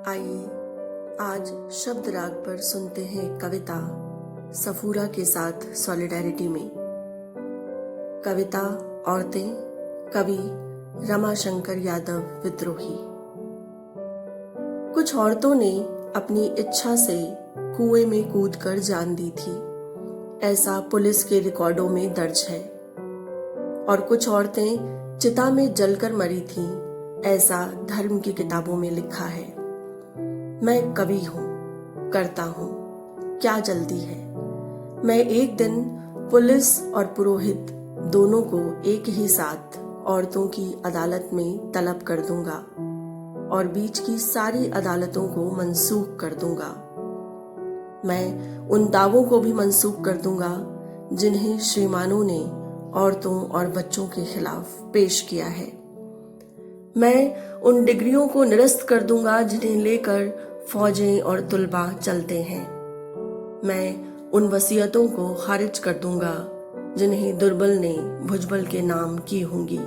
आइए आज शब्द राग पर सुनते हैं कविता सफूरा के साथ सॉलिडेरिटी में। कविता औरतें, कवि रमाशंकर यादव विद्रोही। कुछ औरतों ने अपनी इच्छा से कुएं में कूदकर जान दी थी, ऐसा पुलिस के रिकॉर्डों में दर्ज है। और कुछ औरतें चिता में जलकर मरी थीं, ऐसा धर्म की किताबों में लिखा है। मैं कवि हूँ, करता हूँ, क्या जल्दी है। मैं एक दिन पुलिस और पुरोहित दोनों को एक ही साथ औरतों की अदालत में तलब कर दूंगा और बीच की सारी अदालतों को मंसूख कर दूंगा। मैं उन दावों को भी मंसूख कर दूंगा जिन्हें श्रीमानों ने औरतों और बच्चों के खिलाफ पेश किया है। मैं उन डिग्रियों को निरस्त कर दूंगा जिन्हें लेकर फौजें और तुलबा चलते हैं। मैं उन वसीयतों को खारिज कर दूंगा जिन्हें दुर्बल ने भुजबल के नाम की होंगी।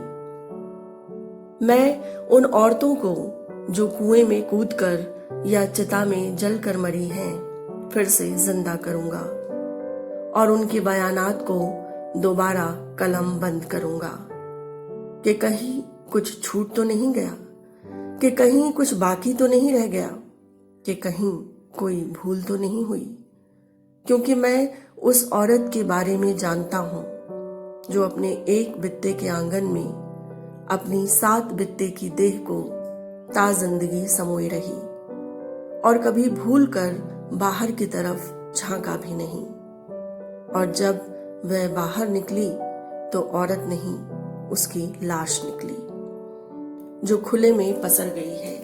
मैं उन औरतों को जो कुएं में कूदकर या चिता में जलकर मरी हैं, फिर से जिंदा करूंगा और उनके बयानात को दोबारा कलम बंद करूंगा कि कहीं कुछ छूट तो नहीं गया, कि कहीं कुछ बाकी तो नहीं रह गया, कि कहीं कोई भूल तो नहीं हुई। क्योंकि मैं उस औरत के बारे में जानता हूं जो अपने एक बित्ते के आंगन में अपनी 7 बित्ते की देह को ताजिंदगी समोए रही और कभी भूल कर बाहर की तरफ झांका भी नहीं। और जब वह बाहर निकली तो औरत नहीं, उसकी लाश निकली जो खुले में पसर गई है,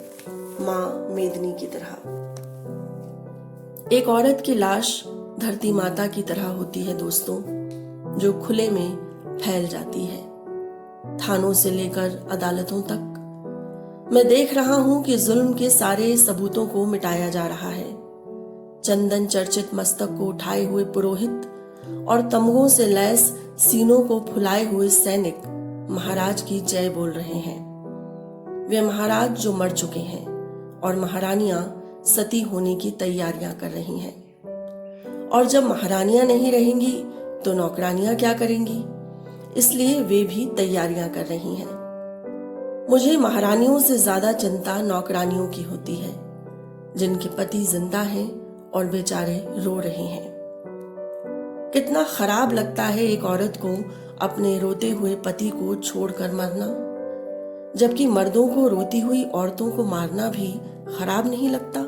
मां मेदनी की तरह। एक औरत की लाश धरती माता की तरह होती है दोस्तों, जो खुले में फैल जाती है, थानों से लेकर अदालतों तक। मैं देख रहा हूं कि जुल्म के सारे सबूतों को मिटाया जा रहा है। चंदन चर्चित मस्तक को उठाए हुए पुरोहित और तमगों से लैस सीनों को फुलाए हुए सैनिक महाराज की जय बोल रहे हैं। वे महाराज जो मर चुके हैं और महारानियां सती होने की तैयारियां कर रही हैं। और जब महारानियां नहीं रहेंगी तो नौकरानियां क्या करेंगी, इसलिए वे भी तैयारियां कर रही हैं। मुझे महारानियों से ज्यादा चिंता नौकरानियों की होती है, जिनके पति जिंदा हैं और बेचारे रो रहे हैं। कितना खराब लगता है एक औरत को अपने रोते हुए पति को छोड़कर मरना, जबकि मर्दों को रोती हुई औरतों को मारना भी खराब नहीं लगता।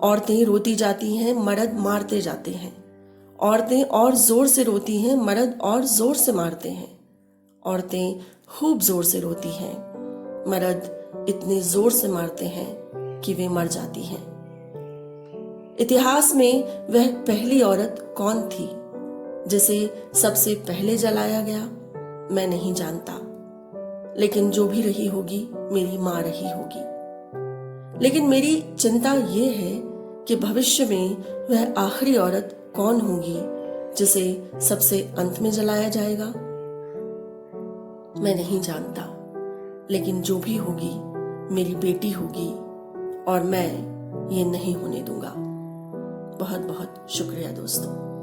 औरतें रोती जाती हैं, मर्द मारते जाते हैं। औरतें और जोर से रोती हैं, मर्द और जोर से मारते हैं। औरतें खूब जोर से रोती हैं, मर्द इतने जोर से मारते हैं कि वे मर जाती हैं। इतिहास में वह पहली औरत कौन थी जिसे सबसे पहले जलाया गया, मैं नहीं जानता। लेकिन जो भी रही होगी, मेरी मां रही होगी। लेकिन मेरी चिंता ये है कि भविष्य में वह आखिरी औरत कौन होगी जिसे सबसे अंत में जलाया जाएगा। मैं नहीं जानता, लेकिन जो भी होगी मेरी बेटी होगी और मैं ये नहीं होने दूंगा। बहुत बहुत शुक्रिया दोस्तों।